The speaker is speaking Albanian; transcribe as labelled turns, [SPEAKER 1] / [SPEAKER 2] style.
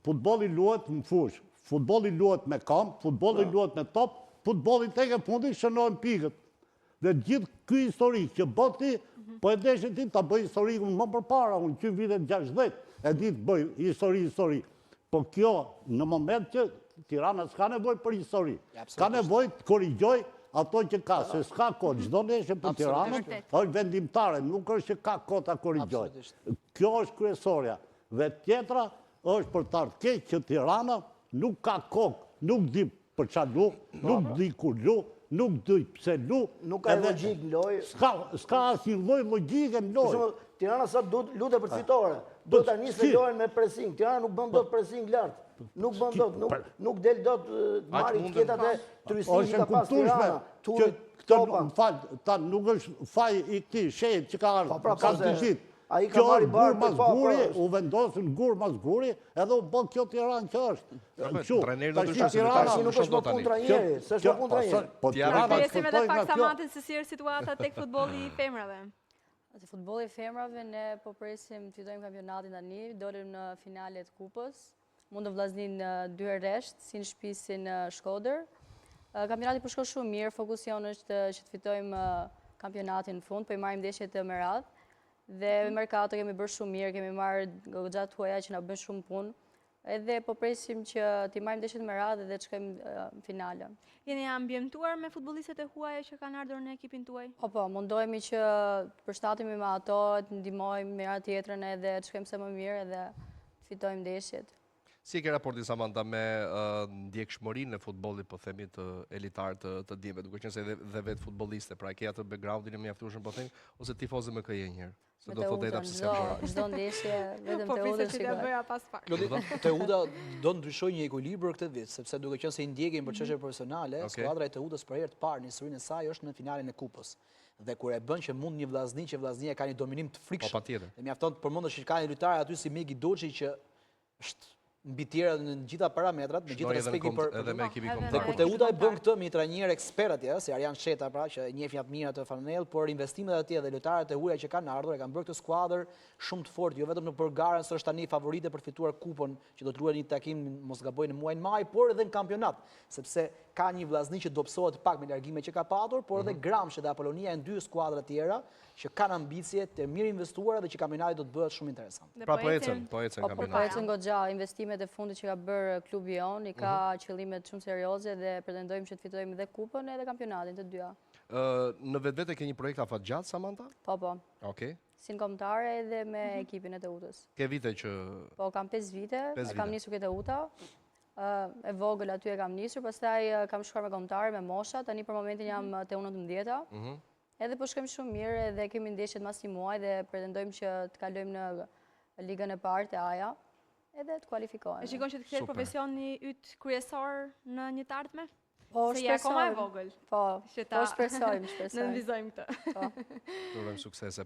[SPEAKER 1] Futbolli luhet në fush, futbolli luhet me kamp, futbolli luhet me top, futbolli tek e fundit shënojnë pikët. Dhe gjithë ky historik që boti, po e deshe ti ta bëj historikun më përpara, unë që vitet 60, e di të bëj histori. Po kjo, në moment që Tirana s'ka nevoj për histori, ka nevoj të korrigjoj ato që ka, se s'ka kohë, çdo ndeshje për Tiranën është vendimtare, nuk është që ka kohë ta korrigjoj. Kjo është kryesorja. Dhe tjetra është për të ardhur keq që Tirana nuk ka kokë, nuk di për çfarë lu, nuk di ku lu, nuk di pse lu.
[SPEAKER 2] Nuk ka logjik në lojë.
[SPEAKER 1] S'ka asnjë lloj logjike në lojë.
[SPEAKER 2] Tirana sa lutet për fitore. Do ta nisë lojën me pressing. Tirana nuk bën dot pressing lart. Nuk bën dot, nuk del dot marrë tjetat e turistëve që ka pas Tirana.
[SPEAKER 1] Këtë nuk është faj i këtij shehet që ka ardhur. Ka të gjithë.
[SPEAKER 2] Ai ka marrë barë
[SPEAKER 1] mas guri, u vendosën gur mas guri, edhe u bën kjo Tiranë që është.
[SPEAKER 3] Trajneri do të shojë
[SPEAKER 2] Tirana nuk është më punë trajneri, s'është më punë trajneri.
[SPEAKER 1] Po Tirana
[SPEAKER 4] Presim edhe pak Samantin se si është situata tek futbolli i femrave.
[SPEAKER 5] Te futbolli i femrave ne po presim të fitojmë kampionatin tani, dolëm në finalet të kupës. Mund të vllaznin 2 herë rresht, si në shtëpi si në Shkodër. Kampionati po shkon shumë mirë, fokusion është që të fitojmë kampionatin në fund, po i marrim ndeshjet me radhë. Dhe me Mercato kemi bërë shumë mirë, kemi marrë goxha tuaja që na bën shumë punë. Edhe po presim që t'i marrim ndeshjet me radhë dhe të shkojmë në finale.
[SPEAKER 4] Jeni ambientuar me futbollistët e huaja që kanë ardhur në ekipin tuaj?
[SPEAKER 5] Po, mundohemi që të përshtatemi me ato, të ndihmojmë me njëra tjetrën edhe të shkojmë sa më mirë edhe të fitojmë ndeshjet.
[SPEAKER 3] Si ke raporti Samanta me ndjekshmërinë e futbollit, po themi të elitar të dimeve, duke qenë se dhe vetë futbolliste, pra ke atë backgroundin e mjaftueshëm, po themi, ose tifozë më këje njëherë? Se do thotë pse s'ka bërë.
[SPEAKER 5] Çdo ndeshje vetëm
[SPEAKER 4] Po
[SPEAKER 5] te
[SPEAKER 4] prisë
[SPEAKER 5] udhë
[SPEAKER 4] që ta bëja pas pak.
[SPEAKER 6] Teuda do ndryshoj një ekuilibër këtë vit, sepse duke qenë se i ndjekin për çështje profesionale, skuadra e Teudës për herë të parë në historinë e saj është në finalen e kupës. Dhe kur e bën që mund një vllazni që vllaznia ka një dominim të frikshëm. Dhe mjafton të përmendesh që ka një lojtar aty si Megi Doçi që është mbi tjera në gjitha parametrat, me gjithë respektin për dhe kur Teuda e bën këtë me një trajner ekspert atje, si Arjan Sheta pra, që njeh të mira të Fanel, por investimet atje dhe lojtarët e huaj që kanë ardhur e kanë bërë këtë skuadër shumë të fortë, jo vetëm në Përgarën, se është tani favorite për fituar kupën, që do të luajë një takim mos gaboj në muajin maj, por edhe në kampionat, sepse ka një vllazni që dobësohet pak me largimet që ka patur, por edhe Gramsha dhe Apollonia janë 2 skuadra të tjera që kanë ambicie të mirë investuara dhe që kampionati do të bëhet shumë interesant.
[SPEAKER 3] Pra po ecën kampionati.
[SPEAKER 5] Po ecën goxha, investimet e fundit që ka bërë klubi jon, i ka qëllime shumë serioze dhe pretendojmë që të fitojmë dhe kupën edhe kampionatin të dyja.
[SPEAKER 3] Në vetvete ke një projekt afatgjatë, Samanta?
[SPEAKER 5] Po.
[SPEAKER 3] Okej.
[SPEAKER 5] Si në kombëtare edhe me ekipin e Teutës.
[SPEAKER 3] Ke vite që...
[SPEAKER 5] Po, kam 5 vite, e kam nisur këtë Teuta. E vogël aty e kam nisur, pastaj kam shkuar me kombëtare, me mosha, tani për momentin jam te 19. Edhe po shkojmë shumë mirë dhe kemi ndeshjet mas një muaj dhe pretendojmë që të kalojmë në ligën e parë të AJA edhe të kualifikohemi.
[SPEAKER 4] E shikon që të kthehet profesioni yt kryesor në një të ardhme?
[SPEAKER 5] Po,
[SPEAKER 4] se ja akoma e vogël.
[SPEAKER 5] Po, shpresojmë.
[SPEAKER 4] Në nënvizojmë këtë.
[SPEAKER 3] Urojmë suksese.